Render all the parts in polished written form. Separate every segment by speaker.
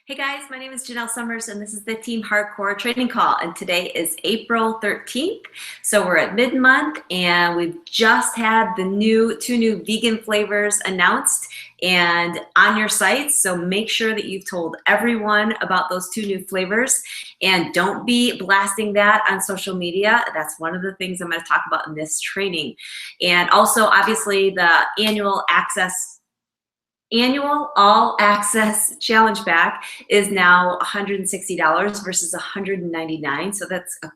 Speaker 1: Hey guys, my name is Janelle Summers and this is the Team Hardcore training call, and today is April 13th. So we're at mid-month and we've just had the two new vegan flavors announced and on your site. So make sure that you've told everyone about those two new flavors and don't be blasting that on social media. That's one of the things I'm going to talk about in this training. And also obviously the annual all access challenge pack is now $160 versus $199. So that's a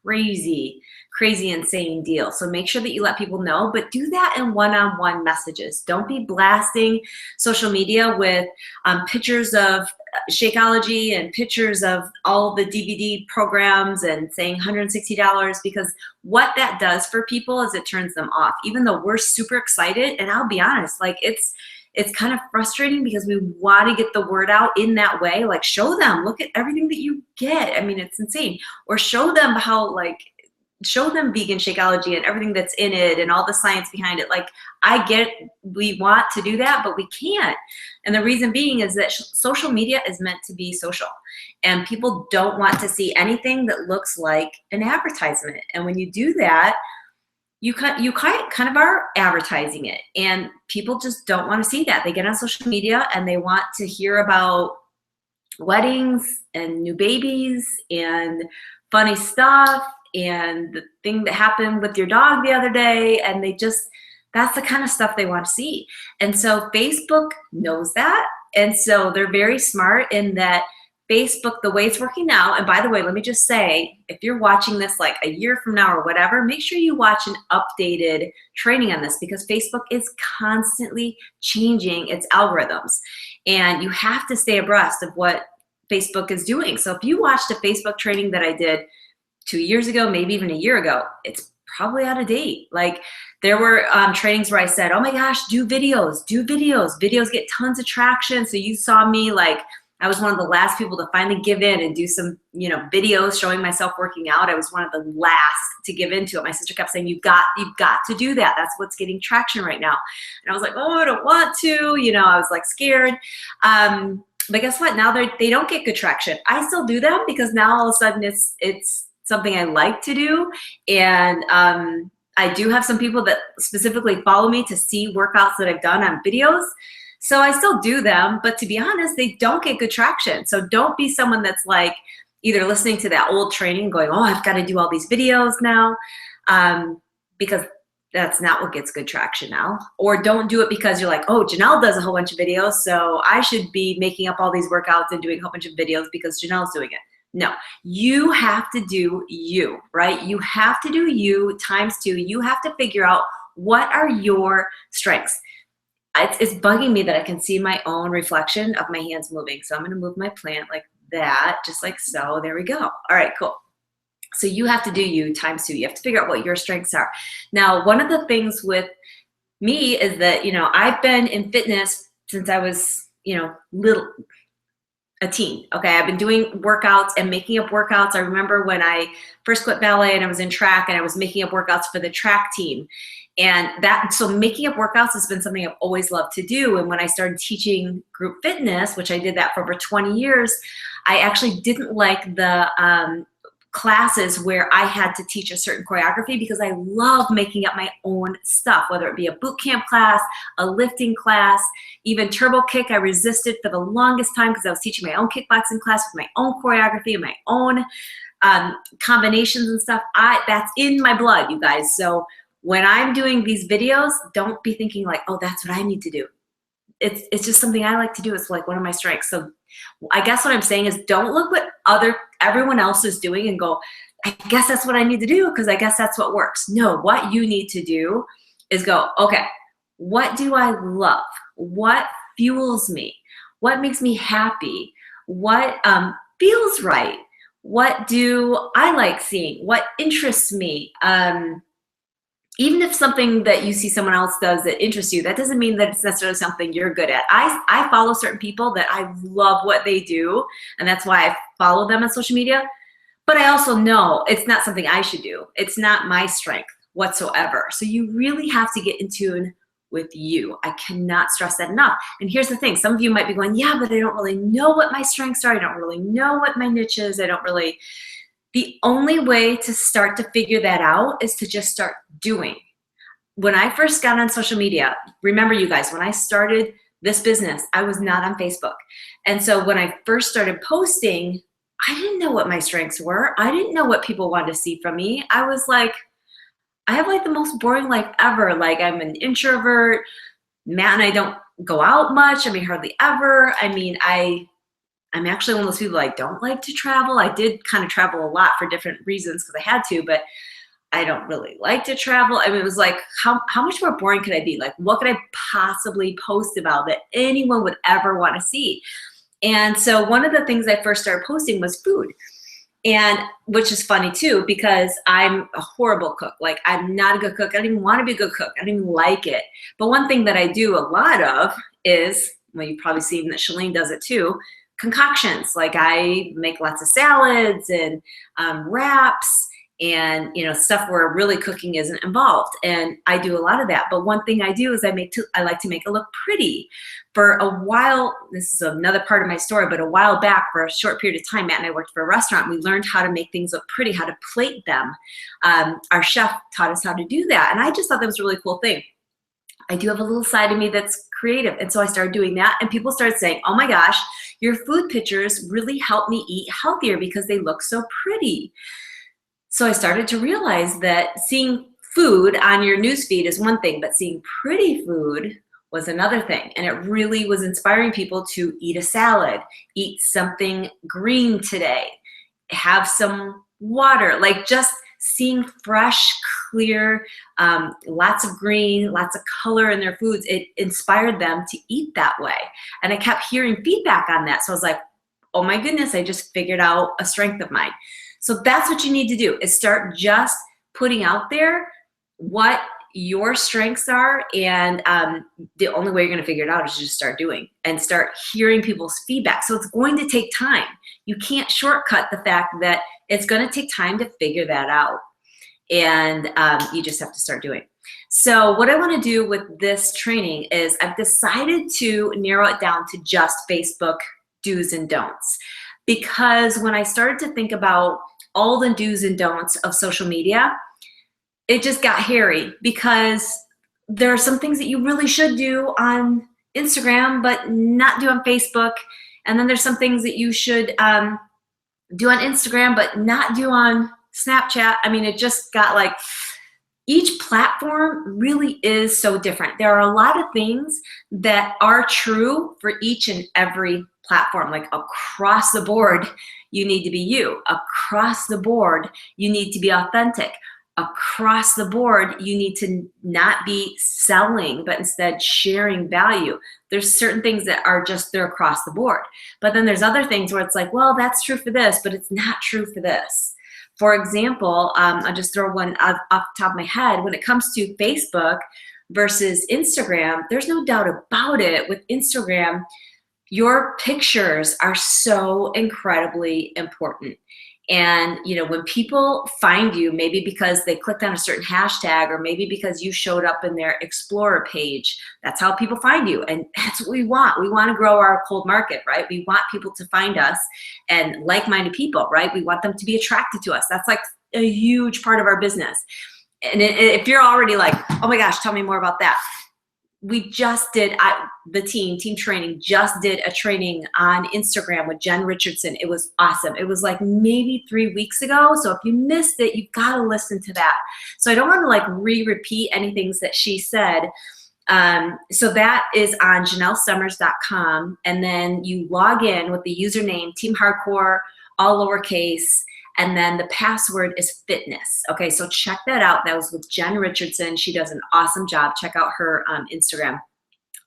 Speaker 1: crazy insane deal. So make sure that you let people know, but do that in one-on-one messages. Don't be blasting social media with pictures of Shakeology and pictures of all the DVD programs and saying $160, because what that does for people is it turns them off, even though we're super excited. And I'll be honest, like it's kind of frustrating because we want to get the word out in that way. Like, show them, look at everything that you get. I mean, it's insane. Or show them show them vegan Shakeology and everything that's in it and all the science behind it. Like, I get we want to do that, but we can't. And the reason being is that social media is meant to be social, and people don't want to see anything that looks like an advertisement. And when you do that, you kind of are advertising it, and people just don't want to see that. They get on social media and they want to hear about weddings and new babies and funny stuff and the thing that happened with your dog the other day, and that's the kind of stuff they want to see. And so Facebook knows that, and so they're very smart in that Facebook, the way it's working now, and by the way, let me just say, if you're watching this like a year from now or whatever, make sure you watch an updated training on this, because Facebook is constantly changing its algorithms, and you have to stay abreast of what Facebook is doing. So if you watched a Facebook training that I did 2 years ago, maybe even a year ago, it's probably out of date. Like, there were trainings where I said, oh my gosh, do videos. Videos get tons of traction. So you saw me, like, I was one of the last people to finally give in and do some, videos showing myself working out. I was one of the last to give into it. My sister kept saying, you've got to do that. That's what's getting traction right now. And I was like, oh, I don't want to, I was like scared. But guess what? Now they don't get good traction. I still do them because now all of a sudden it's something I like to do. And I do have some people that specifically follow me to see workouts that I've done on videos. So I still do them, but to be honest, they don't get good traction. So don't be someone that's like either listening to that old training going, oh, I've got to do all these videos now, because that's not what gets good traction now. Or don't do it because you're like, oh, Janelle does a whole bunch of videos, so I should be making up all these workouts and doing a whole bunch of videos because Janelle's doing it. No, you have to do you, right? You have to do you times 2. You have to figure out what are your strengths. It's bugging me that I can see my own reflection of my hands moving. So I'm going to move my plant like that, just like so. There we go. All right, cool. So you have to do you times 2. You have to figure out what your strengths are. Now, one of the things with me is that, I've been in fitness since I was, a teen. Okay, I've been doing workouts and making up workouts. I remember when I first quit ballet and I was in track and I was making up workouts for the track team. And so making up workouts has been something I've always loved to do. And when I started teaching group fitness, which I did that for over 20 years, I actually didn't like the classes where I had to teach a certain choreography, because I love making up my own stuff, whether it be a boot camp class, a lifting class, even turbo kick. I resisted for the longest time because I was teaching my own kickboxing class with my own choreography and my own combinations and stuff. That's in my blood, you guys. So when I'm doing these videos, don't be thinking like, oh, that's what I need to do. It's just something I like to do. It's like one of my strengths. So I guess what I'm saying is, don't look what everyone else is doing and go, I guess that's what I need to do because I guess that's what works. No, what you need to do is go, okay, what do I love? What fuels me? What makes me happy? What feels right? What do I like seeing? What interests me? Even if something that you see someone else does that interests you, that doesn't mean that it's necessarily something you're good at. I follow certain people that I love what they do, and that's why I follow them on social media. But I also know it's not something I should do. It's not my strength whatsoever. So you really have to get in tune with you. I cannot stress that enough. And here's the thing. Some of you might be going, yeah, but I don't really know what my strengths are. I don't really know what my niche is. The only way to start to figure that out is to just start doing. When I first got on social media, remember you guys, when I started this business, I was not on Facebook. And so when I first started posting, I didn't know what my strengths were. I didn't know what people wanted to see from me. I was like, I have like the most boring life ever. Like I'm an introvert. Matt and I don't go out much. I mean, hardly ever. I mean, I'm actually one of those people I don't like to travel. I did kind of travel a lot for different reasons because I had to, but I don't really like to travel. I mean, it was like, how much more boring could I be? Like, what could I possibly post about that anyone would ever want to see? And so one of the things I first started posting was food. And which is funny too, because I'm a horrible cook. Like I'm not a good cook. I don't even want to be a good cook. I don't even like it. But one thing that I do a lot of is, well, you've probably seen that Shalene does it too, concoctions. Like I make lots of salads and wraps and stuff where really cooking isn't involved. And I do a lot of that. But one thing I do is I like to make it look pretty. For a while, this is another part of my story, but a while back, for a short period of time, Matt and I worked for a restaurant. We learned how to make things look pretty, how to plate them. Our chef taught us how to do that. And I just thought that was a really cool thing. I do have a little side of me that's creative. And so I started doing that, and people started saying, oh my gosh, your food pictures really help me eat healthier because they look so pretty. So I started to realize that seeing food on your newsfeed is one thing, but seeing pretty food was another thing. And it really was inspiring people to eat a salad, eat something green today, have some water, like just seeing fresh, clear, lots of green, lots of color in their foods. It inspired them to eat that way. And I kept hearing feedback on that. So I was like, oh my goodness, I just figured out a strength of mine. So that's what you need to do, is start just putting out there what your strengths are. And the only way you're going to figure it out is just start doing and start hearing people's feedback. So it's going to take time. You can't shortcut the fact that it's going to take time to figure that out. And you just have to start doing. So what I want to do with this training is I've decided to narrow it down to just Facebook do's and don'ts. Because when I started to think about all the do's and don'ts of social media, it just got hairy, because there are some things that you really should do on Instagram but not do on Facebook. And then there's some things that you should do on Instagram but not do on Snapchat. I mean, it just got like, each platform really is so different. There are a lot of things that are true for each and every platform. Like across the board, you need to be you. Across the board, you need to be authentic. Across the board, you need to not be selling, but instead sharing value. There's certain things that are just, they're across the board. But then there's other things where it's like, well, that's true for this, but it's not true for this. For example, I'll just throw one off the top of my head. When it comes to Facebook versus Instagram, there's no doubt about it. With Instagram, your pictures are so incredibly important. And when people find you, maybe because they clicked on a certain hashtag, or maybe because you showed up in their Explorer page, that's how people find you. And that's what we want. We want to grow our cold market, right? We want people to find us, and like-minded people, right? We want them to be attracted to us. That's like a huge part of our business. And if you're already like, oh my gosh, tell me more about that. We just did, the team training just did a training on Instagram with Jen Richardson. It was awesome. It was like maybe 3 weeks ago. So if you missed it, you've got to listen to that. So I don't want to like repeat any things that she said. So that is on JanelleSummers.com. And then you log in with the username Team Hardcore, all lowercase. And then the password is fitness. Okay, so check that out. That was with Jen Richardson. She does an awesome job. Check out her Instagram.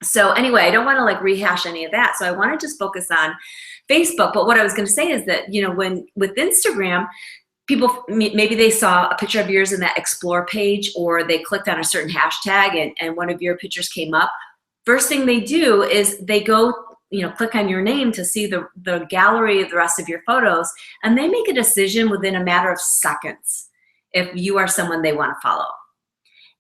Speaker 1: So anyway, I don't want to like rehash any of that. So I want to just focus on Facebook. But what I was going to say is that, when with Instagram, people, maybe they saw a picture of yours in that Explore page, or they clicked on a certain hashtag and one of your pictures came up. First thing they do is they go click on your name to see the gallery of the rest of your photos, and they make a decision within a matter of seconds if you are someone they want to follow.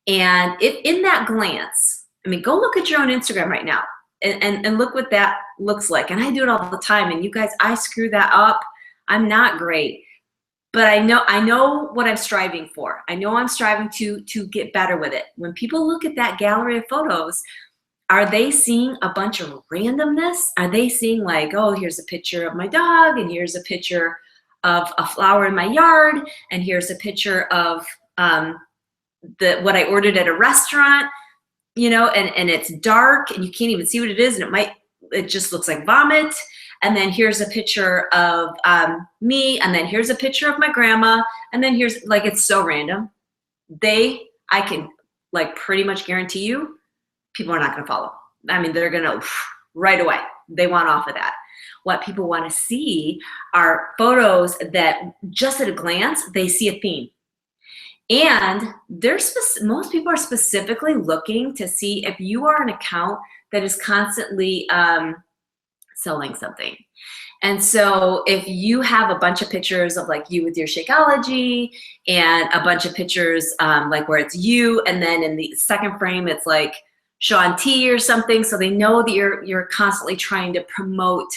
Speaker 1: And if in that glance, I mean, go look at your own Instagram right now and look what that looks like. And I do it all the time. And you guys, I screw that up. I'm not great. But I know what I'm striving for. I know I'm striving to get better with it. When people look at that gallery of photos, are they seeing a bunch of randomness? Are they seeing like, oh, here's a picture of my dog, and here's a picture of a flower in my yard, and here's a picture of what I ordered at a restaurant, you know, and it's dark and you can't even see what it is, and it just looks like vomit. And then here's a picture of me, and then here's a picture of my grandma, and then here's, like, it's so random. I can like pretty much guarantee you, people are not gonna follow. I mean, they're gonna right away. They want off of that. What people wanna see are photos that just at a glance, they see a theme. And most people are specifically looking to see if you are an account that is constantly selling something. And so if you have a bunch of pictures of like you with your Shakeology, and a bunch of pictures like where it's you, and then in the second frame it's like Shaun T or something, so they know that you're constantly trying to promote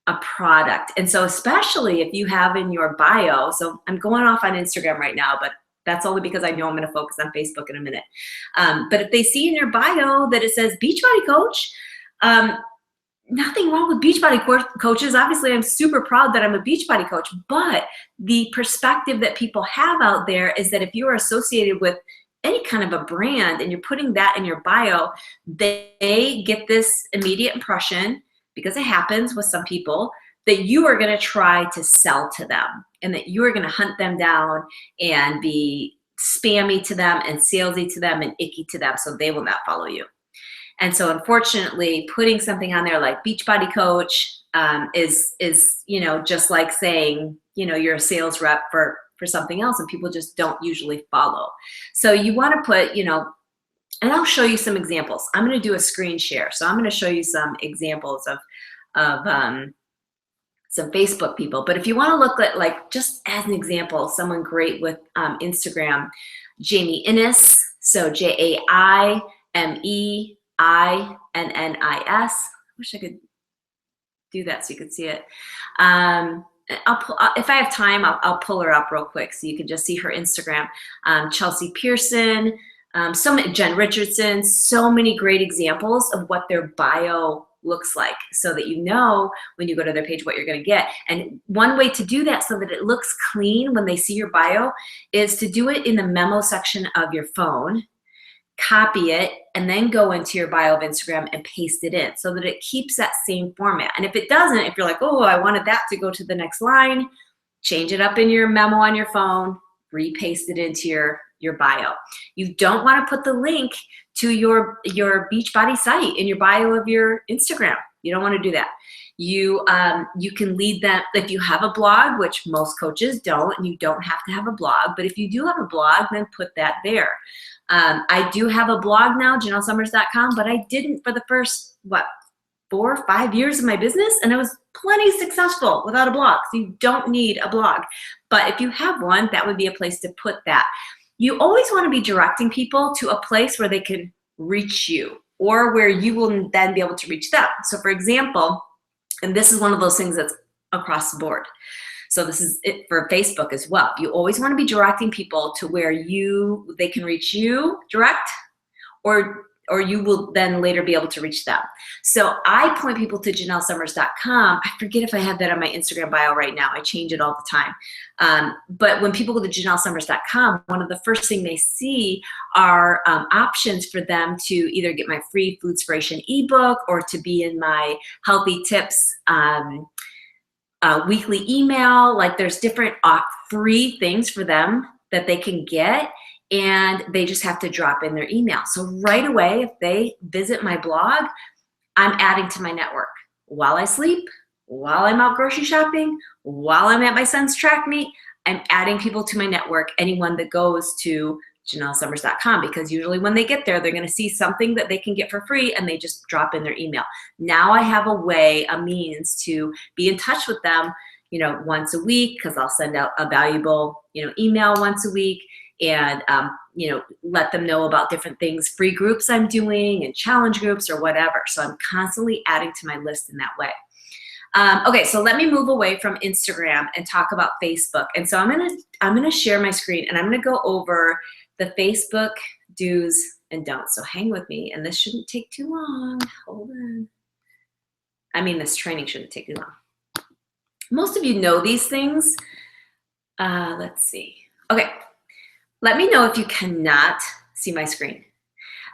Speaker 1: a product. And so especially if you have in your bio, so I'm going off on Instagram right now, but that's only because I know I'm going to focus on Facebook in a minute. But if they see in your bio that it says Beachbody Coach, nothing wrong with Beachbody coaches. Obviously, I'm super proud that I'm a Beachbody coach, but the perspective that people have out there is that if you are associated with any kind of a brand and you're putting that in your bio, they get this immediate impression, because it happens with some people, that you are going to try to sell to them, and that you are going to hunt them down and be spammy to them and salesy to them and icky to them, so they will not follow you. And so unfortunately, putting something on there like Beachbody Coach is you know, just like saying, you know, you're a sales rep for something else, and people just don't usually follow. So you want to put, you know, and I'll show you some examples. I'm going to do a screen share. So I'm going to show you some examples of some Facebook people. But if you want to look at, like, just as an example, someone great with Instagram, Jamie Innes. So JAIMEINNIS. Wish I could do that so you could see it. If I have time, I'll pull her up real quick so you can just see her Instagram. Chelsea Pearson, Jen Richardson, so many great examples of what their bio looks like, so that you know when you go to their page what you're going to get. And one way to do that so that it looks clean when they see your bio is to do it in the memo section of your phone, copy it, and then go into your bio of Instagram and paste it in so that it keeps that same format. And if it doesn't, if you're like, oh, I wanted that to go to the next line, change it up in your memo on your phone, repaste it into your bio. You don't want to put the link to your Beachbody site in your bio of your Instagram. You don't want to do that. You can lead them, if you have a blog, which most coaches don't, and you don't have to have a blog, but if you do have a blog, then put that there. I do have a blog now, JanelleSummers.com, but I didn't for the first, 4 or 5 years of my business, and I was plenty successful without a blog. So you don't need a blog. But if you have one, that would be a place to put that. You always want to be directing people to a place where they can reach you, or where you will then be able to reach them. So for example, and this is one of those things that's across the board. So this is it for Facebook as well. You always want to be directing people to where they can reach you direct, or you will then later be able to reach them. So I point people to JanelleSummers.com. I forget if I have that on my Instagram bio right now. I change it all the time. But when people go to JanelleSummers.com, one of the first things they see are options for them to either get my free Foodspiration ebook, or to be in my Healthy Tips weekly email. Like, there's different free things for them that they can get, and they just have to drop in their email. So right away, if they visit my blog, I'm adding to my network while I sleep, while I'm out grocery shopping, while I'm at my son's track meet. I'm adding people to my network, anyone that goes to JanelleSummers.com, because usually when they get there, they're going to see something that they can get for free, and they just drop in their email. Now I have a means to be in touch with them, you know, once a week, because I'll send out a valuable, you know, email once a week. And let them know about different things, free groups I'm doing and challenge groups or whatever. So I'm constantly adding to my list in that way. Okay, so let me move away from Instagram and talk about Facebook. And so I'm gonna share my screen and I'm gonna go over the Facebook do's and don'ts. So hang with me, and this shouldn't take too long. Hold on. I mean, this training shouldn't take too long. Most of you know these things. Let's see. Okay, let me know if you cannot see my screen.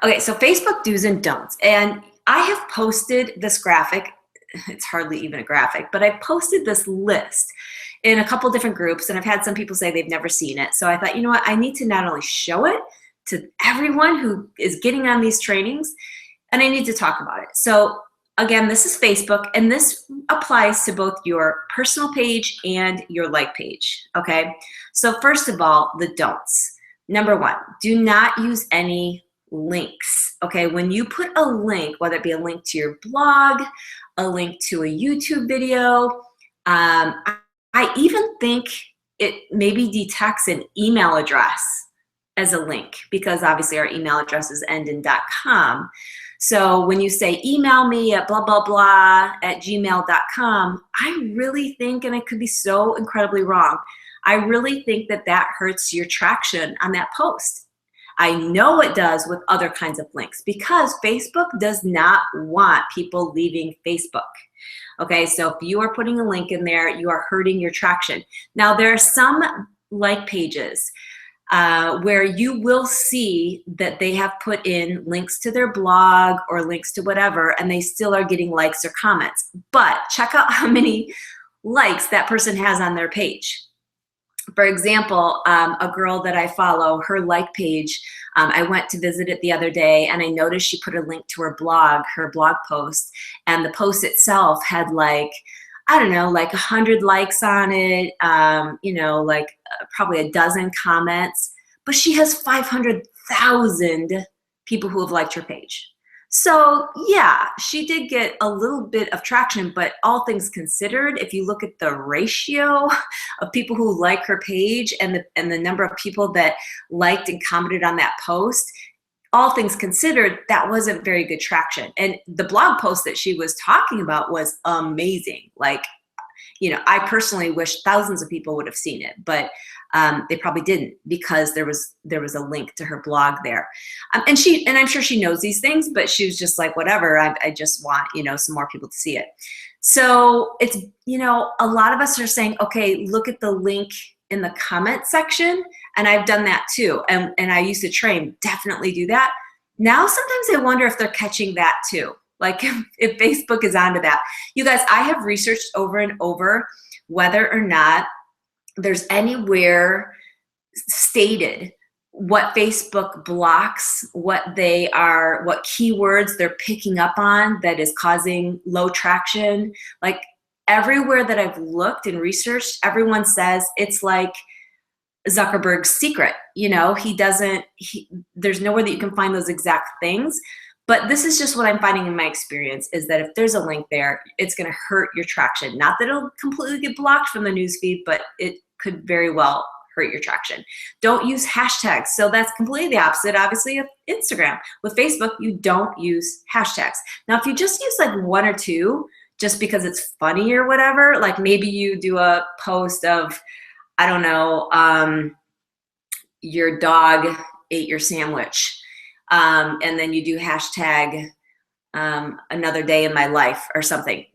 Speaker 1: Okay, so Facebook do's and don'ts. And I have posted this graphic. It's hardly even a graphic, but I posted this list in a couple different groups, and I've had some people say they've never seen it. So I thought, you know what, I need to not only show it to everyone who is getting on these trainings, and I need to talk about it. So again, this is Facebook, and this applies to both your personal page and your like page, okay? So first of all, the don'ts. Number one, do not use any links, okay? When you put a link, whether it be a link to your blog, a link to a YouTube video, I even think it maybe detects an email address as a link, because obviously our email addresses end in .com. So when you say email me at blah, blah, blah at gmail.com, I really think, and I could be so incredibly wrong, I really think that that hurts your traction on that post. I know it does with other kinds of links, because Facebook does not want people leaving Facebook. Okay, so if you are putting a link in there, you are hurting your traction. Now, there are some like pages where you will see that they have put in links to their blog or links to whatever, and they still are getting likes or comments. But check out how many likes that person has on their page. For example, a girl that I follow, her like page, I went to visit it the other day, and I noticed she put a link to her blog post, and the post itself had like, I don't know, like 100 likes on it, like probably a dozen comments, but she has 500,000 people who have liked her page. So yeah, she did get a little bit of traction, but all things considered, if you look at the ratio of people who like her page and the number of people that liked and commented on that post, all things considered, that wasn't very good traction. And the blog post that she was talking about was amazing. Like, I personally wish thousands of people would have seen it, but they probably didn't, because there was a link to her blog there. And I'm sure she knows these things, but she was just like, whatever, I just want, some more people to see it. So it's, a lot of us are saying, okay, look at the link in the comment section. And I've done that too. And I used to train, definitely do that. Now, sometimes I wonder if they're catching that too. Like if Facebook is onto that. You guys, I have researched over and over whether or not there's anywhere stated what Facebook blocks, what keywords they're picking up on that is causing low traction. Like everywhere that I've looked and researched, everyone says it's like Zuckerberg's secret. There's nowhere that you can find those exact things. But this is just what I'm finding in my experience, is that if there's a link there, it's going to hurt your traction. Not that it'll completely get blocked from the newsfeed, but it could very well hurt your traction. Don't use hashtags. So that's completely the opposite, obviously, of Instagram. With Facebook, you don't use hashtags. Now, if you just use like one or two, just because it's funny or whatever, like maybe you do a post of, I don't know, your dog ate your sandwich. And then you do hashtag another day in my life or something.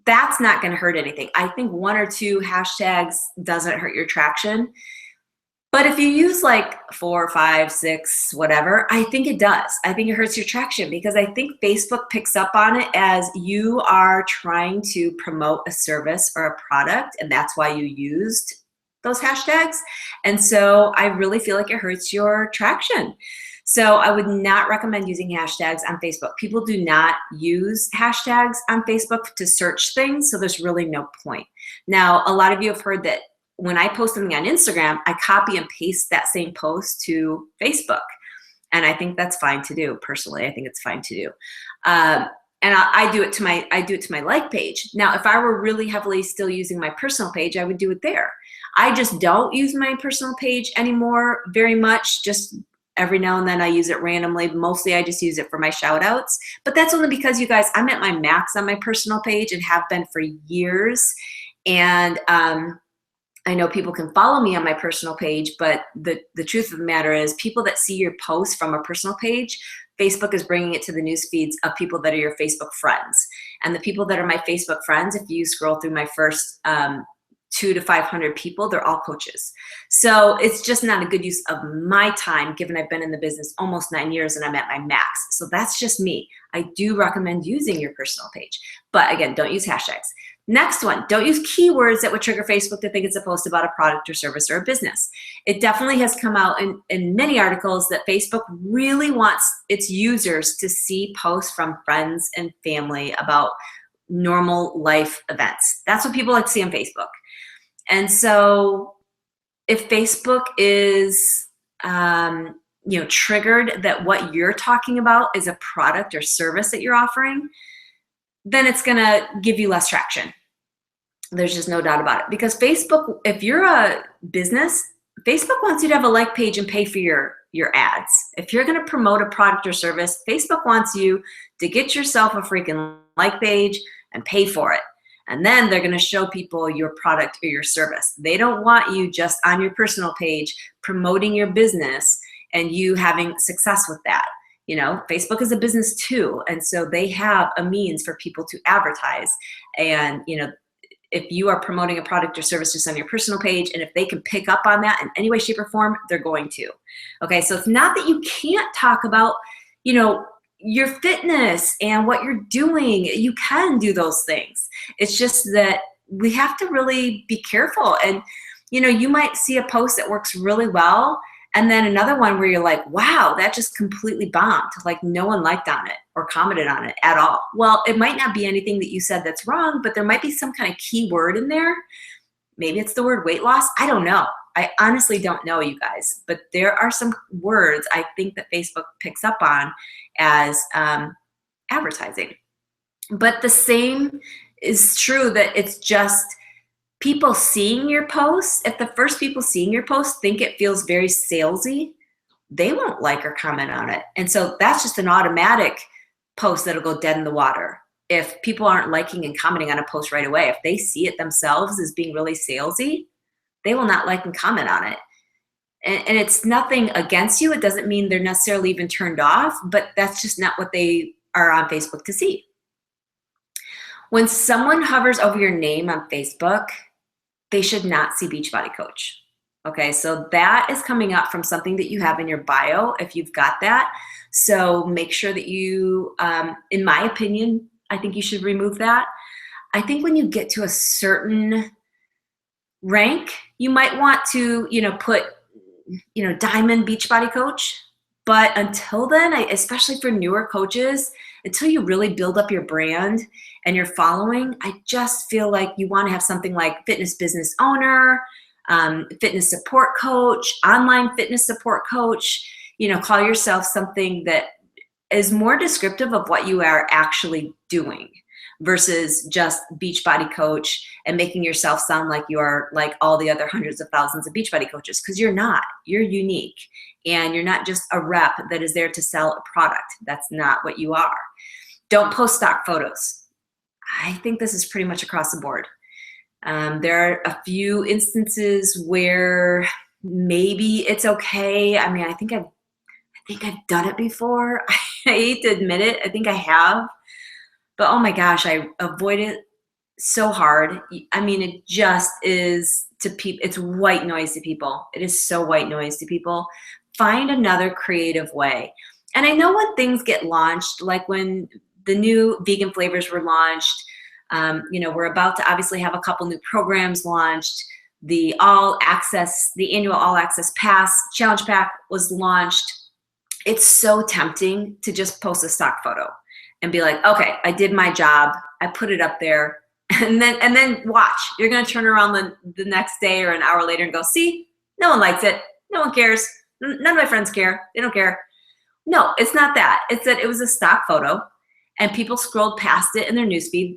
Speaker 1: That's not going to hurt anything. I think one or two hashtags doesn't hurt your traction. But if you use like 4, 5, 6, whatever, I think it does. I think it hurts your traction, because I think Facebook picks up on it as you are trying to promote a service or a product, and that's why you used those hashtags. And so I really feel like it hurts your traction. So I would not recommend using hashtags on Facebook. People do not use hashtags on Facebook to search things, so there's really no point. Now, a lot of you have heard that when I post something on Instagram, I copy and paste that same post to Facebook. And I think that's fine to do. Personally, I think it's fine to do. And I do it to my like page. Now, if I were really heavily still using my personal page, I would do it there. I just don't use my personal page anymore very much, just Every now and then I use it randomly. Mostly I just use it for my shout outs. But that's only because, you guys, I'm at my max on my personal page and have been for years. And I know people can follow me on my personal page, but the truth of the matter is people that see your posts from a personal page, Facebook is bringing it to the news feeds of people that are your Facebook friends. And the people that are my Facebook friends, if you scroll through my first 200 to 500 people, they're all coaches. So it's just not a good use of my time, given I've been in the business almost 9 years and I'm at my max. So that's just me. I do recommend using your personal page. But again, don't use hashtags. Next one, don't use keywords that would trigger Facebook to think it's a post about a product or service or a business. It definitely has come out in many articles that Facebook really wants its users to see posts from friends and family about normal life events. That's what people like to see on Facebook. And so if Facebook is triggered that what you're talking about is a product or service that you're offering, then it's going to give you less traction. There's just no doubt about it. Because Facebook, if you're a business, Facebook wants you to have a like page and pay for your ads. If you're going to promote a product or service, Facebook wants you to get yourself a freaking like page and pay for it. And then they're going to show people your product or your service. They don't want you just on your personal page promoting your business and you having success with that. Facebook is a business too. And so they have a means for people to advertise. And, if you are promoting a product or service just on your personal page, and if they can pick up on that in any way, shape, or form, they're going to. Okay, so it's not that you can't talk about, your fitness and what you're doing. You can do those things. It's just that we have to really be careful. And, you might see a post that works really well, and then another one where you're like, wow, that just completely bombed. Like no one liked on it or commented on it at all. Well, it might not be anything that you said that's wrong, but there might be some kind of key word in there. Maybe it's the word weight loss. I don't know. I honestly don't know, you guys. But there are some words I think that Facebook picks up on as advertising. But the same is true that it's just people seeing your post. If the first people seeing your post think it feels very salesy, they won't like or comment on it. And so that's just an automatic post that'll go dead in the water. If people aren't liking and commenting on a post right away, if they see it themselves as being really salesy, they will not like and comment on it. And it's nothing against you. It doesn't mean they're necessarily even turned off, but that's just not what they are on Facebook to see. When someone hovers over your name on Facebook, they should not see Beachbody Coach. Okay, so that is coming up from something that you have in your bio, if you've got that. So make sure that you, in my opinion, I think you should remove that. I think when you get to a certain rank, you might want to, put, Diamond Beachbody Coach. But until then, especially for newer coaches, until you really build up your brand and your following, I just feel like you want to have something like fitness business owner, fitness support coach, online fitness support coach. Call yourself something that is more descriptive of what you are actually doing versus just Beachbody Coach and making yourself sound like you are like all the other hundreds of thousands of Beachbody coaches, because you're not. You're unique. And you're not just a rep that is there to sell a product. That's not what you are. Don't post stock photos. I think this is pretty much across the board. There are a few instances where maybe it's okay. I mean, I think I've done it before. I hate to admit it. I think I have. But oh my gosh, I avoid it so hard. I mean, it just is to people. It's white noise to people. It is so white noise to people. Find another creative way. And I know when things get launched, like when the new vegan flavors were launched, we're about to obviously have a couple new programs launched. The annual all access pass challenge pack was launched. It's so tempting to just post a stock photo and be like, okay, I did my job. I put it up there. And then watch. You're going to turn around the next day or an hour later and go, see, no one likes it. No one cares. None of my friends care. They don't care. No, it's not that. It's that it was a stock photo and people scrolled past it in their newsfeed.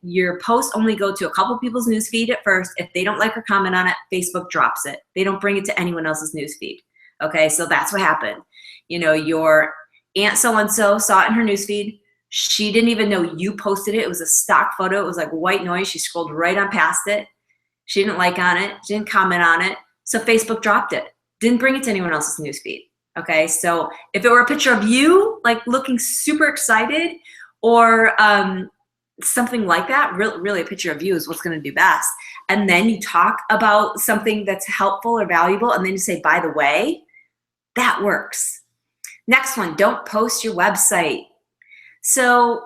Speaker 1: Your posts only go to a couple people's newsfeed at first. If they don't like or comment on it, Facebook drops it. They don't bring it to anyone else's newsfeed. Okay, so that's what happened. You know, your aunt so-and-so saw it in her newsfeed. She didn't even know you posted it. It was a stock photo. It was like white noise. She scrolled right on past it. She didn't like on it. She didn't comment on it. So Facebook dropped it. Didn't bring it to anyone else's newsfeed. Okay, so if it were a picture of you, like looking super excited, or something like that, really a picture of you is what's going to do best. And then you talk about something that's helpful or valuable, and then you say, by the way, that works. Next one, don't post your website. So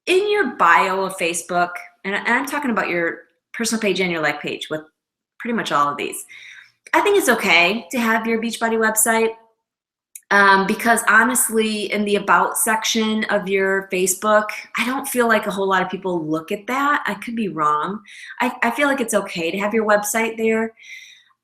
Speaker 1: in your bio of Facebook, and I'm talking about your personal page and your like page with pretty much all of these, I think it's okay to have your Beachbody website. Because honestly, in the about section of your Facebook, I don't feel like a whole lot of people look at that. I could be wrong. I feel like it's okay to have your website there.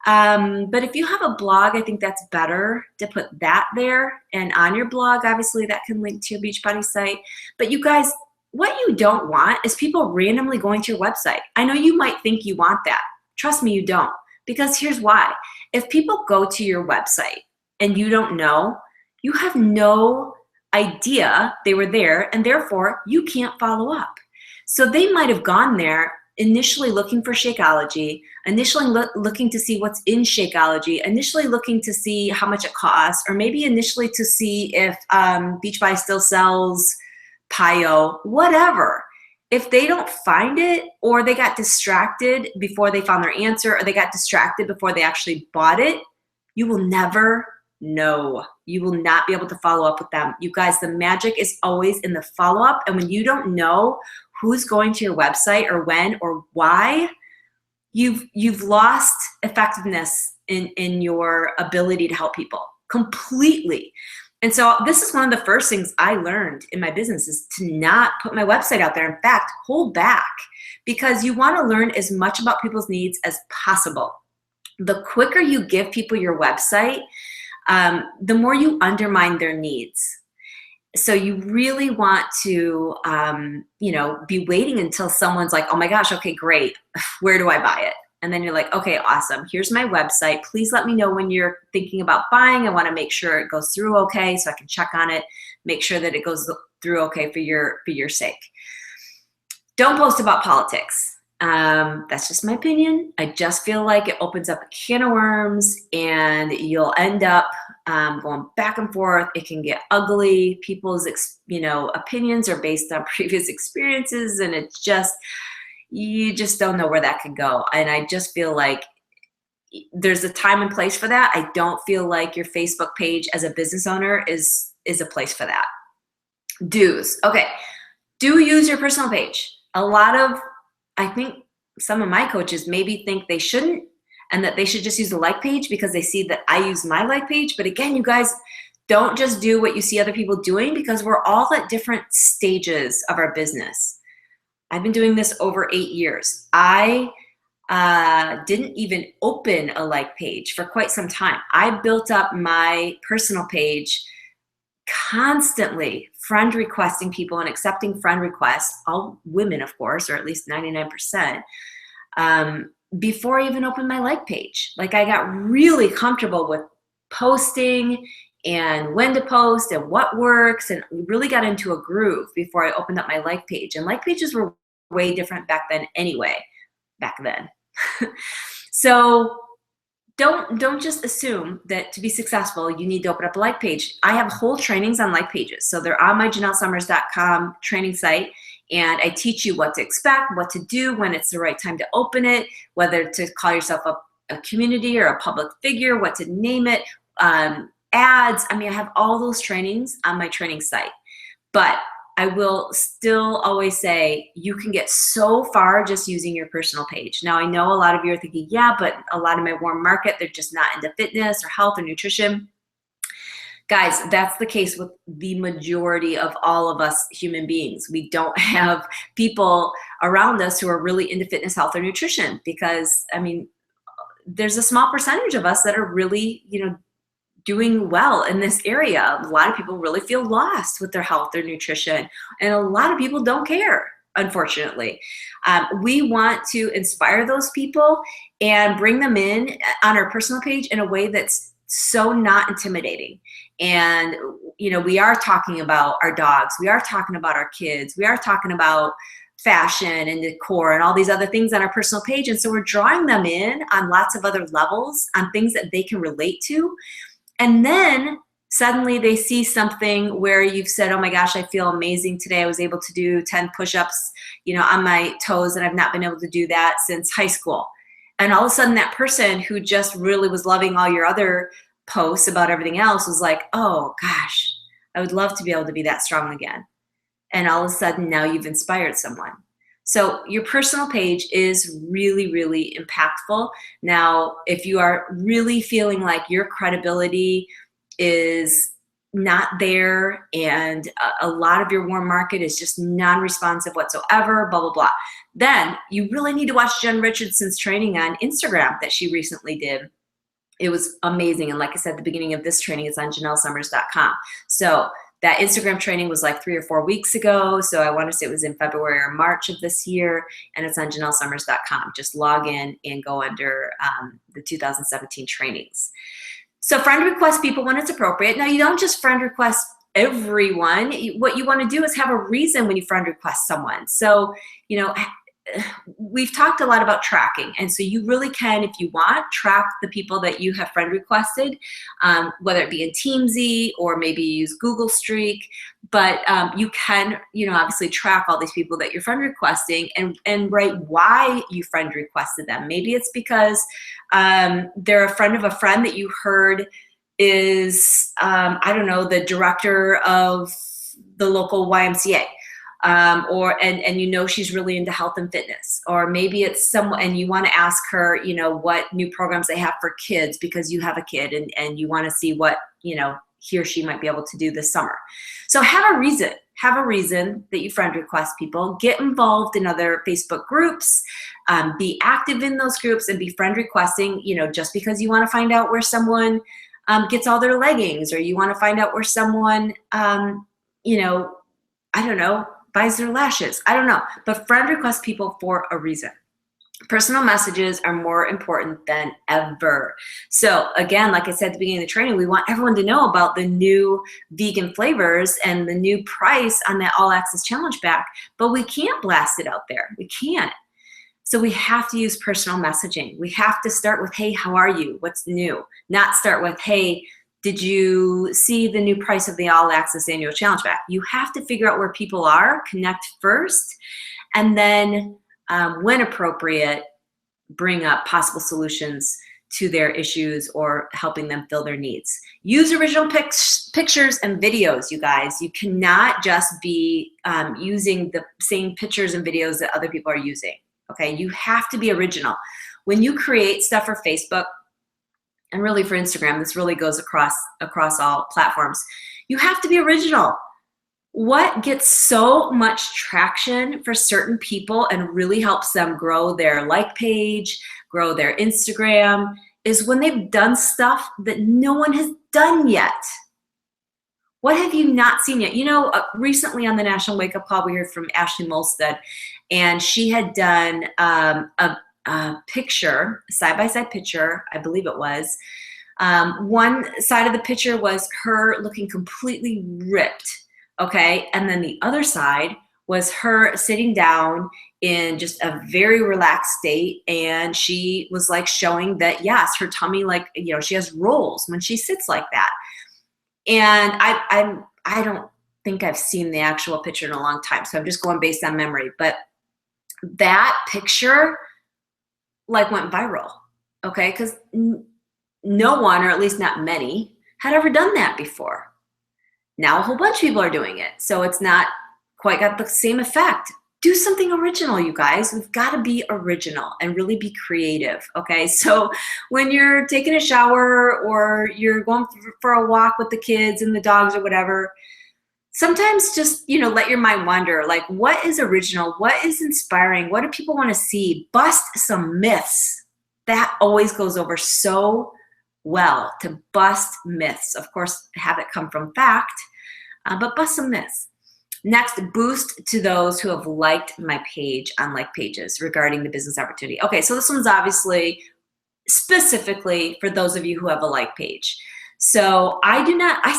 Speaker 1: But if you have a blog, I think that's better to put that there. And on your blog, obviously that can link to your Beachbody site. But you guys, what you don't want is people randomly going to your website. I know you might think you want that. Trust me, you don't. Because here's why. If people go to your website and you don't know, you have no idea they were there, and therefore you can't follow up. So they might have gone there initially looking for Shakeology, initially looking to see what's in Shakeology, initially looking to see how much it costs, or maybe initially to see if Beachbody still sells PiYo, whatever. If they don't find it, or they got distracted before they found their answer, or they got distracted before they actually bought it, you will never know. You will not be able to follow up with them. You guys, the magic is always in the follow-up. And when you don't know who's going to your website or when or why, you've lost effectiveness in your ability to help people completely. And so this is one of the first things I learned in my business, is to not put my website out there. In fact, hold back, because you want to learn as much about people's needs as possible. The quicker you give people your website, the more you undermine their needs. So you really want to, be waiting until someone's like, oh my gosh, okay, great. Where do I buy it? And then you're like, okay, awesome. Here's my website. Please let me know when you're thinking about buying. I want to make sure it goes through okay, so I can check on it, make sure that it goes through okay for your sake. Don't post about politics. That's just my opinion. I just feel like it opens up a can of worms, and you'll end up going back and forth. It can get ugly. People's opinions are based on previous experiences, and it's just, you just don't know where that could go. And I just feel like there's a time and place for that. I don't feel like your Facebook page as a business owner is a place for that. Do's. Okay. Do use your personal page. I think some of my coaches maybe think they shouldn't, and that they should just use the like page because they see that I use my like page. But again, you guys, don't just do what you see other people doing, because we're all at different stages of our business. I've been doing this over 8 years. I didn't even open a like page for quite some time. I built up my personal page constantly, friend requesting people and accepting friend requests, all women, of course, or at least 99%, before I even opened my like page. Like, I got really comfortable with posting and when to post and what works, and really got into a groove before I opened up my like page. And like pages were way different back then anyway, So don't just assume that to be successful, you need to open up a like page. I have whole trainings on like pages. So they're on my JanelleSummers.com training site. And I teach you what to expect, what to do when it's the right time to open it, whether to call yourself a community or a public figure, what to name it, ads. I mean, I have all those trainings on my training site. But I will still always say you can get so far just using your personal page. Now, I know a lot of you are thinking, yeah, but a lot of my warm market, they're just not into fitness or health or nutrition. Guys, that's the case with the majority of all of us human beings. We don't have people around us who are really into fitness, health, or nutrition, because, I mean, there's a small percentage of us that are really, doing well in this area. A lot of people really feel lost with their health or nutrition, and a lot of people don't care, unfortunately. We want to inspire those people and bring them in on our personal page in a way that's so not intimidating. And, you know, we are talking about our dogs. We are talking about our kids. We are talking about fashion and decor and all these other things on our personal page. And so we're drawing them in on lots of other levels, on things that they can relate to. And then suddenly they see something where you've said, oh my gosh, I feel amazing today. I was able to do 10 push-ups, you know, on my toes, and I've not been able to do that since high school. And all of a sudden that person who just really was loving all your other posts about everything else was like, oh gosh, I would love to be able to be that strong again. And all of a sudden now you've inspired someone. So your personal page is really, really impactful. Now, if you are really feeling like your credibility is not there and a lot of your warm market is just non-responsive whatsoever, blah, blah, blah, then you really need to watch Jen Richardson's training on Instagram that she recently did. It was amazing. And like I said, the beginning of this training is on JanelleSummers.com. So that Instagram training was like 3 or 4 weeks ago. So I want to say it was in February or March of this year, and it's on JanelleSummers.com. Just log in and go under the 2017 trainings. So friend request people when it's appropriate. Now, you don't just friend request everyone. What you want to do is have a reason when you friend request someone. So, you know, we've talked a lot about tracking, and so you really can, if you want, track the people that you have friend requested, whether it be in Teamsy or maybe you use Google Streak, but you can, you know, obviously track all these people that you're friend requesting and write why you friend requested them. Maybe it's because they're a friend of a friend that you heard is, I don't know, the director of the local YMCA. And you know she's really into health and fitness, or maybe it's someone and you want to ask her, you know, what new programs they have for kids because you have a kid and you want to see what, you know, he or she might be able to do this summer. So have a reason that you friend request people. Get involved in other Facebook groups, be active in those groups, and be friend requesting, you know, just because you want to find out where someone gets all their leggings, or you want to find out where someone, you know, I don't know, buys their lashes. I don't know, but friend request people for a reason. Personal messages are more important than ever. So again, like I said at the beginning of the training, we want everyone to know about the new vegan flavors and the new price on that All Access Challenge Pack, but we can't blast it out there. We can't. So we have to use personal messaging. We have to start with, hey, how are you? What's new? Not start with, hey, did you see the new price of the All Access Annual Challenge Pack? You have to figure out where people are, connect first, and then when appropriate, bring up possible solutions to their issues or helping them fill their needs. Use original pictures and videos, you guys. You cannot just be using the same pictures and videos that other people are using, okay? You have to be original. When you create stuff for Facebook, and really for Instagram, this really goes across all platforms, you have to be original. What gets so much traction for certain people and really helps them grow their like page, grow their Instagram, is when they've done stuff that no one has done yet. What have you not seen yet? You know, recently on the National Wake Up Call, we heard from Ashley Molstead, and she had done a picture, side-by-side picture, I believe it was. One side of the picture was her looking completely ripped, okay? And then the other side was her sitting down in just a very relaxed state, and she was like showing that, yes, her tummy, like, you know, she has rolls when she sits like that. And I don't think I've seen the actual picture in a long time, so I'm just going based on memory. But that picture like went viral, okay? Because no one, or at least not many, had ever done that before. Now a whole bunch of people are doing it, so it's not quite got the same effect. Do something original, you guys. We've got to be original and really be creative, okay? So when you're taking a shower or you're going for a walk with the kids and the dogs or whatever, sometimes just, you know, let your mind wander. Like, what is original? What is inspiring? What do people want to see? Bust some myths. That always goes over so well, to bust myths. Of course, have it come from fact, but bust some myths. Next, boost to those who have liked my page on like pages regarding the business opportunity. Okay, so this one's obviously specifically for those of you who have a like page. So I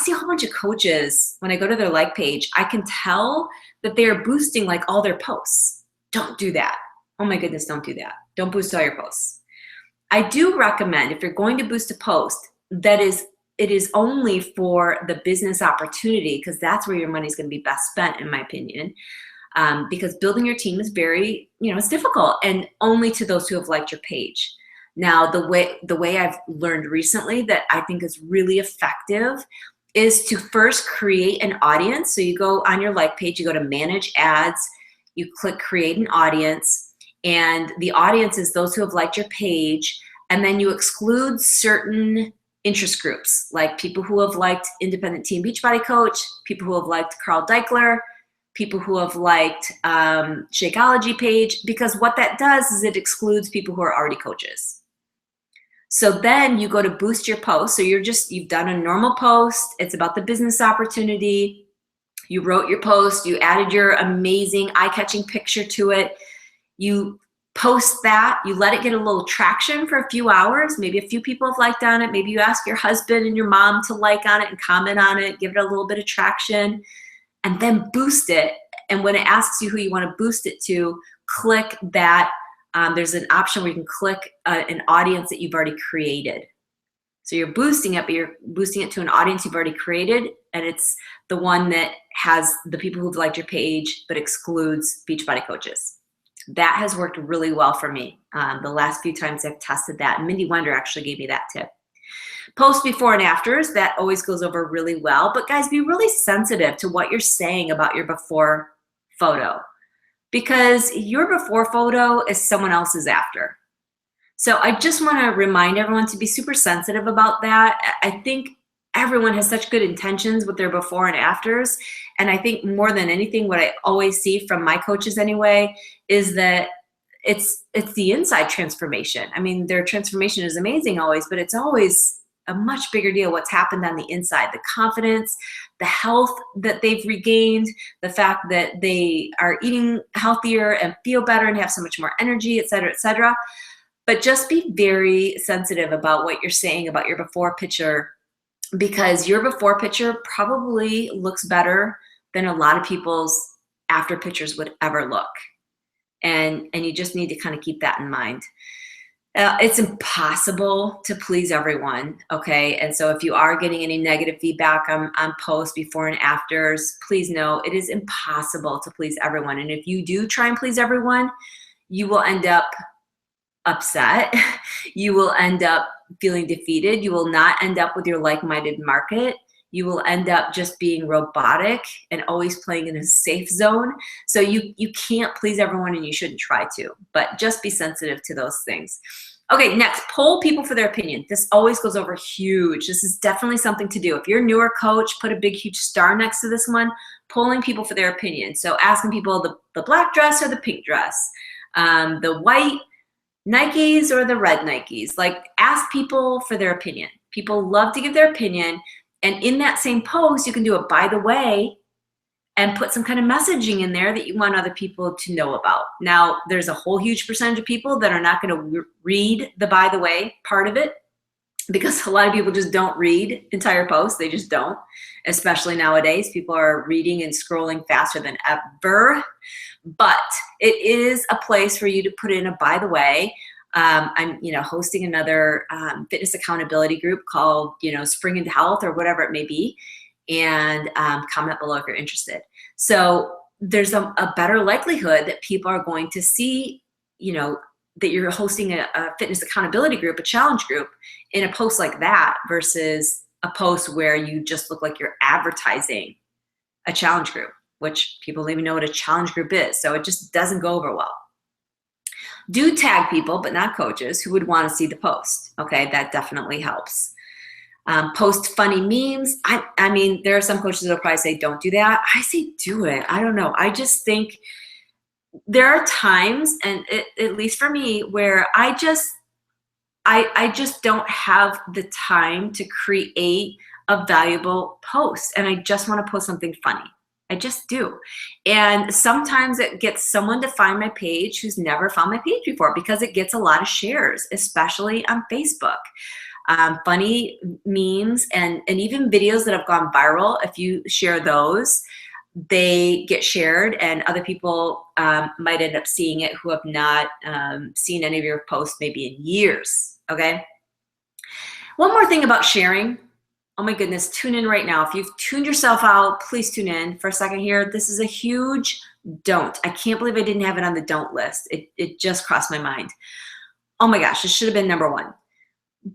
Speaker 1: see a whole bunch of coaches when I go to their like page, I can tell that they are boosting like all their posts. Don't do that. Oh my goodness, don't do that. Don't boost all your posts. I do recommend if you're going to boost a post, it is only for the business opportunity, because that's where your money is going to be best spent, in my opinion. Because building your team is very, it's difficult, and only to those who have liked your page. Now, the way I've learned recently that I think is really effective is to first create an audience. So you go on your like page, you go to manage ads, you click create an audience, and the audience is those who have liked your page, and then you exclude certain interest groups, like people who have liked Independent Teen Beachbody Coach, people who have liked Carl Deichler, people who have liked Shakeology page, because what that does is it excludes people who are already coaches. So then you go to boost your post. So you've done a normal post. It's about the business opportunity. You wrote your post. You added your amazing eye-catching picture to it. You post that. You let it get a little traction for a few hours. Maybe a few people have liked on it. Maybe you ask your husband and your mom to like on it and comment on it. Give it a little bit of traction, and then boost it. And when it asks you who you want to boost it to, click that. There's an option where you can click an audience that you've already created. So you're boosting it, but you're boosting it to an audience you've already created, and it's the one that has the people who've liked your page but excludes Beachbody coaches. That has worked really well for me. The last few times I've tested that, and Mindy Wender actually gave me that tip. Post before and afters, that always goes over really well. But guys, be really sensitive to what you're saying about your before photo, because your before photo is someone else's after. So I just want to remind everyone to be super sensitive about that. I think everyone has such good intentions with their before and afters. And I think more than anything, what I always see from my coaches anyway, is that it's the inside transformation. I mean, their transformation is amazing always, but it's always a much bigger deal what's happened on the inside. The confidence, the health that they've regained, the fact that they are eating healthier and feel better and have so much more energy, et cetera, et cetera. But just be very sensitive about what you're saying about your before picture, because your before picture probably looks better than a lot of people's after pictures would ever look. And you just need to kind of keep that in mind. It's impossible to please everyone, okay? And so if you are getting any negative feedback on posts before and afters, please know it is impossible to please everyone. And if you do try and please everyone, you will end up upset. You will end up feeling defeated. You will not end up with your like-minded market. You will end up just being robotic and always playing in a safe zone. So you can't please everyone, and you shouldn't try to, but just be sensitive to those things. Okay, next, poll people for their opinion. This always goes over huge. This is definitely something to do. If you're a newer coach, put a big, huge star next to this one, polling people for their opinion. So asking people the black dress or the pink dress, the white Nikes or the red Nikes. Like, ask people for their opinion. People love to give their opinion. And in that same post, you can do a by the way and put some kind of messaging in there that you want other people to know about. Now, there's a whole huge percentage of people that are not going to read the by the way part of it, because a lot of people just don't read entire posts. They just don't, especially nowadays. People are reading and scrolling faster than ever. But it is a place for you to put in a by the way. I'm hosting another fitness accountability group called Spring into Health or whatever it may be, and comment below if you're interested. So there's a better likelihood that people are going to see that you're hosting a fitness accountability group, a challenge group, in a post like that versus a post where you just look like you're advertising a challenge group, which people don't even know what a challenge group is. So it just doesn't go over well. Do tag people, but not coaches, who would want to see the post. Okay, that definitely helps. Post funny memes. I mean, there are some coaches that will probably say don't do that. I say do it. I don't know. I just think there are times, and at least for me, where I just don't have the time to create a valuable post, and I just want to post something funny. I just do. And sometimes it gets someone to find my page who's never found my page before because it gets a lot of shares, especially on Facebook. Funny memes and even videos that have gone viral, if you share those, they get shared and other people might end up seeing it who have not seen any of your posts maybe in years, okay? One more thing about sharing. Oh my goodness, tune in right now. If you've tuned yourself out, please tune in for a second here. This is a huge don't. I can't believe I didn't have it on the don't list. It just crossed my mind. Oh my gosh, it should have been number one.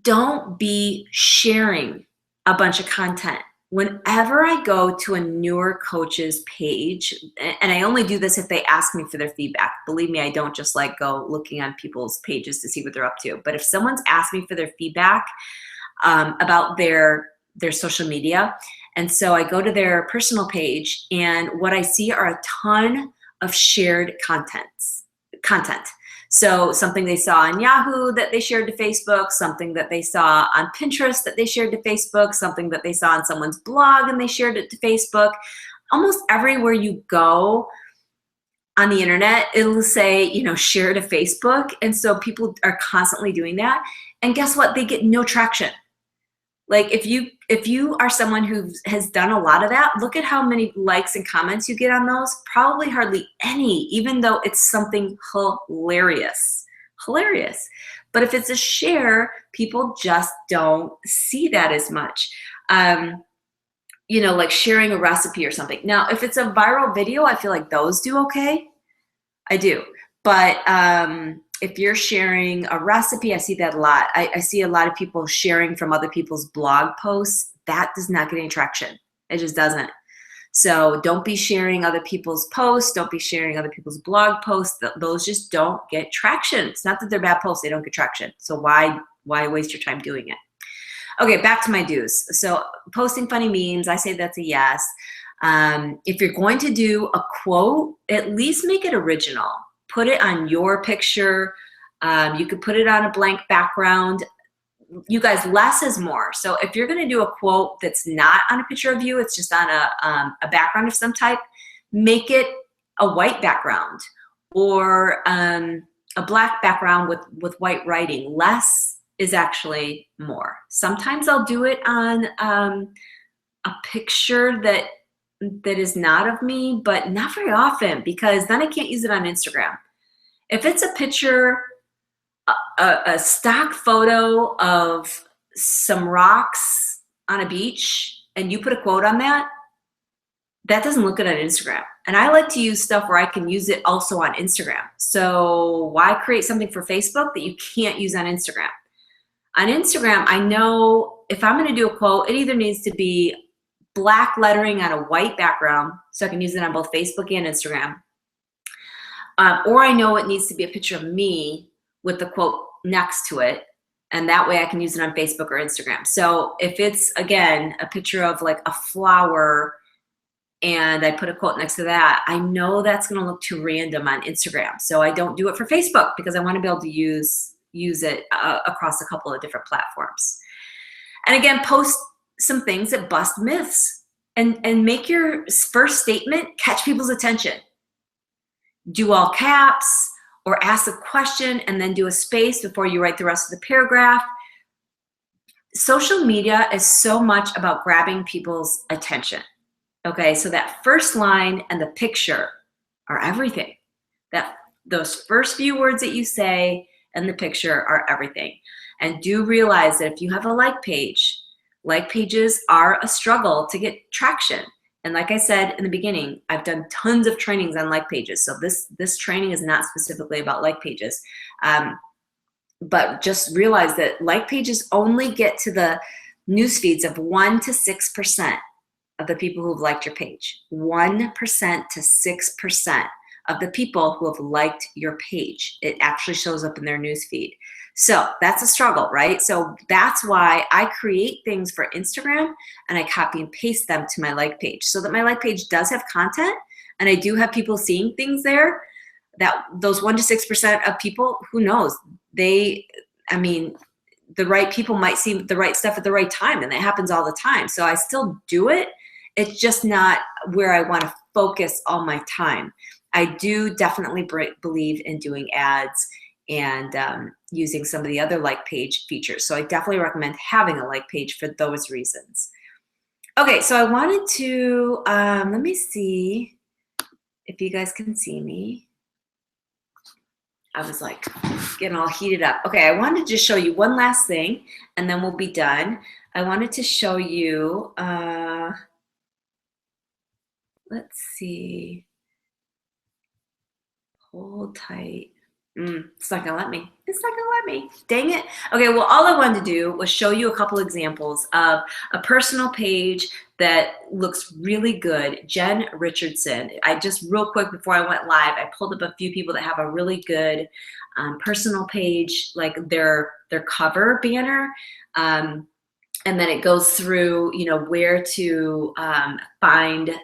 Speaker 1: Don't be sharing a bunch of content. Whenever I go to a newer coach's page, and I only do this if they ask me for their feedback. Believe me, I don't just like go looking on people's pages to see what they're up to. But if someone's asked me for their feedback about their social media, and so I go to their personal page, and what I see are a ton of shared content. So something they saw on Yahoo that they shared to Facebook, something that they saw on Pinterest that they shared to Facebook, something that they saw on someone's blog and they shared it to Facebook. Almost everywhere you go on the internet, it'll say, you know, share to Facebook. And so people are constantly doing that. And guess what? They get no traction. Like if you are someone who has done a lot of that, look at how many likes and comments you get on those. Probably hardly any, even though it's something hilarious. But if it's a share, people just don't see that as much. You know, like sharing a recipe or something. Now, if it's a viral video, I feel like those do okay. I do. But if you're sharing a recipe, I see that a lot. I see a lot of people sharing from other people's blog posts. That does not get any traction. It just doesn't. So don't be sharing other people's posts. Don't be sharing other people's blog posts. Those just don't get traction. It's not that they're bad posts. They don't get traction. So why waste your time doing it? Okay, back to my do's. So posting funny memes, I say that's a yes. If you're going to do a quote, at least make it original. Put it on your picture. You could put it on a blank background. You guys, less is more. So if you're going to do a quote that's not on a picture of you, it's just on a background of some type, make it a white background or a black background with white writing. Less is actually more. Sometimes I'll do it on a picture that is not of me, but not very often because then I can't use it on Instagram. If it's a picture, a stock photo of some rocks on a beach and you put a quote on that, that doesn't look good on Instagram. And I like to use stuff where I can use it also on Instagram. So why create something for Facebook that you can't use on Instagram? On Instagram, I know if I'm going to do a quote, it either needs to be black lettering on a white background, so I can use it on both Facebook and Instagram. Or I know it needs to be a picture of me with the quote next to it, and that way I can use it on Facebook or Instagram. So if it's, again, a picture of like a flower and I put a quote next to that, I know that's going to look too random on Instagram. So I don't do it for Facebook because I want to be able to use it across a couple of different platforms. And again, post some things that bust myths and make your first statement catch people's attention. Do all caps or ask a question and then do a space before you write the rest of the paragraph. Social media is so much about grabbing people's attention. Okay, so that first line and the picture are everything. Those first few words that you say and the picture are everything. And do realize that if you have a like page, like pages are a struggle to get traction. And like I said in the beginning, I've done tons of trainings on like pages. So this training is not specifically about like pages. But just realize that like pages only get to the news feeds of 1 to 6% of the people who've liked your page. 1% to 6% of the people who have liked your page. It actually shows up in their news feed. So that's a struggle, right? So that's why I create things for Instagram and I copy and paste them to my like page so that my like page does have content and I do have people seeing things there. That those 1 to 6% of people, who knows, the right people might see the right stuff at the right time, and that happens all the time. So I still do it It's just not where I want to focus all my time. I do definitely believe in doing ads and using some of the other like page features. So I definitely recommend having a like page for those reasons. Okay, so I wanted to, let me see if you guys can see me. I was like getting all heated up. Okay, I wanted to just show you one last thing and then we'll be done. I wanted to show you, let's see, hold tight. It's not gonna let me. It's not gonna let me. Dang it. Okay, well, all I wanted to do was show you a couple examples of a personal page that looks really good. Jen Richardson. I just real quick before I went live, I pulled up a few people that have a really good personal page, like their cover banner. And then it goes through, you know, where to find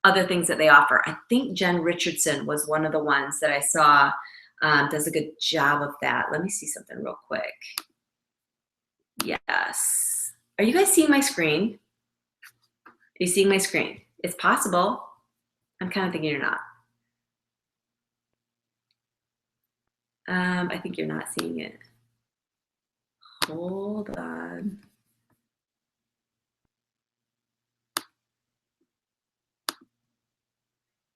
Speaker 1: other things that they offer. I think Jen Richardson was one of the ones that I saw does a good job of that. Let me see something real quick. Yes. Are you guys seeing my screen? Are you seeing my screen? It's possible. I'm kind of thinking you're not. I think you're not seeing it. Hold on.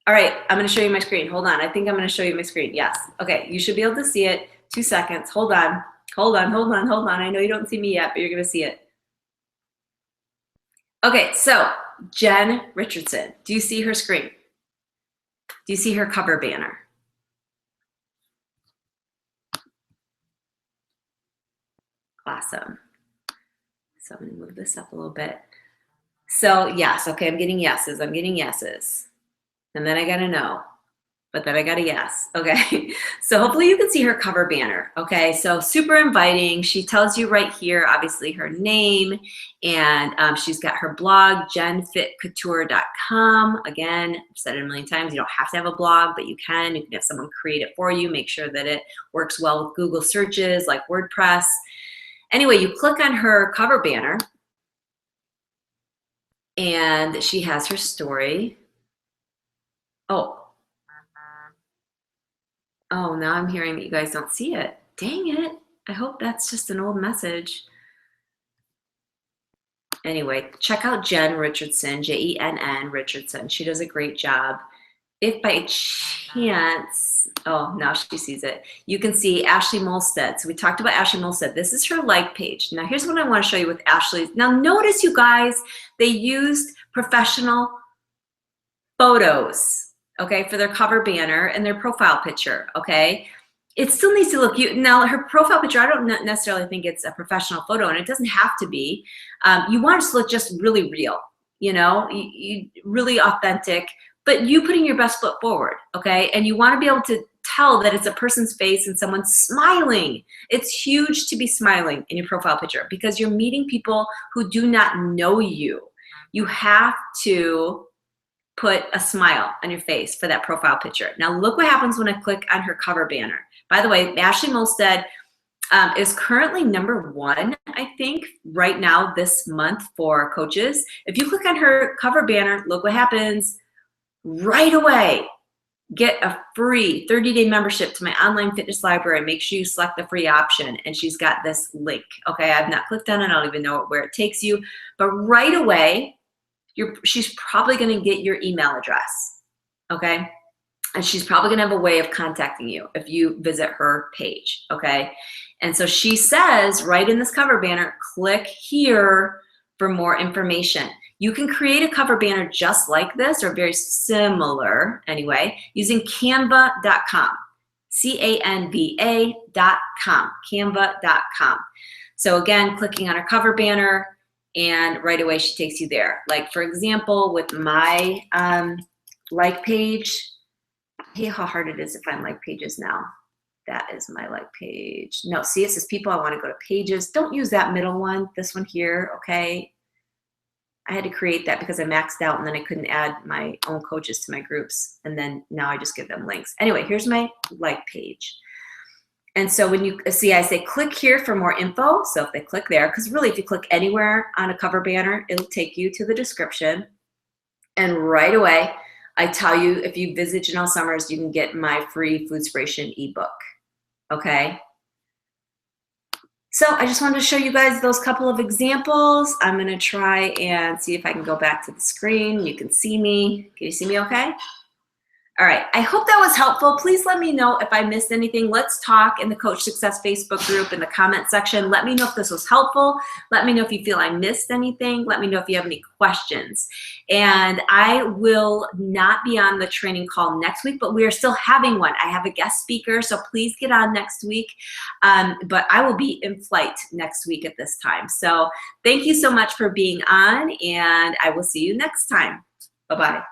Speaker 1: All right, I'm gonna show you my screen. Hold on, I think I'm gonna show you my screen. Yes, okay, you should be able to see it. 2 seconds, hold on. I know you don't see me yet, but you're gonna see it. Okay, so Jen Richardson, do you see her screen? Do you see her cover banner? Awesome. So I'm gonna move this up a little bit. So yes, okay, I'm getting yeses. And then I got a no, but then I got a yes. Okay, so hopefully you can see her cover banner. Okay, so super inviting. She tells you right here, obviously her name, and she's got her blog, jenfitcouture.com. Again, I've said it a million times, you don't have to have a blog, but you can. You can have someone create it for you, make sure that it works well with Google searches like WordPress. Anyway, you click on her cover banner, and she has her story. Oh, now I'm hearing that you guys don't see it. Dang it. I hope that's just an old message. Anyway, check out Jen Richardson, Jenn Richardson. She does a great job. If by chance, oh, now she sees it. You can see Ashley Molstead. So we talked about Ashley Molstead. This is her like page. Now here's what I want to show you with Ashley. Now notice, you guys, they used professional photos, okay, for their cover banner and their profile picture, okay? It still needs to look cute. Now, her profile picture, I don't necessarily think it's a professional photo, and it doesn't have to be. You want it to look just really real, you know, you really authentic, but you putting your best foot forward, okay? And you want to be able to tell that it's a person's face and someone's smiling. It's huge to be smiling in your profile picture because you're meeting people who do not know you. You have to put a smile on your face for that profile picture. Now look what happens when I click on her cover banner. By the way, Ashley Molstead is currently #1, I think, right now this month for coaches. If you click on her cover banner, look what happens right away. Get a free 30-day membership to my online fitness library. Make sure you select the free option, and she's got this link. Okay, I've not clicked on it. I don't even know where it takes you, but right away, she's probably going to get your email address, okay? And she's probably going to have a way of contacting you if you visit her page, okay? And so she says right in this cover banner, click here for more information. You can create a cover banner just like this or very similar anyway using canva.com, canva.com, canva.com. So again, clicking on her cover banner, and right away she takes you there. Like for example, with my like page, hey, how hard it is to find like pages now. That is my like page. No, see, it says people, I want to go to pages. Don't use that middle one, this one here, okay? I had to create that because I maxed out and then I couldn't add my own coaches to my groups. And then now I just give them links. Anyway, here's my like page. And so when you see, I say click here for more info. So if they click there, because really if you click anywhere on a cover banner, it'll take you to the description. And right away, I tell you, if you visit Janelle Summers, you can get my free Foodspiration ebook, okay? So I just wanted to show you guys those couple of examples. I'm gonna try and see if I can go back to the screen. You can see me. Can you see me okay? All right, I hope that was helpful. Please let me know if I missed anything. Let's talk in the Coach Success Facebook group in the comment section. Let me know if this was helpful. Let me know if you feel I missed anything. Let me know if you have any questions. And I will not be on the training call next week, but we are still having one. I have a guest speaker, so please get on next week. But I will be in flight next week at this time. So thank you so much for being on, and I will see you next time. Bye-bye.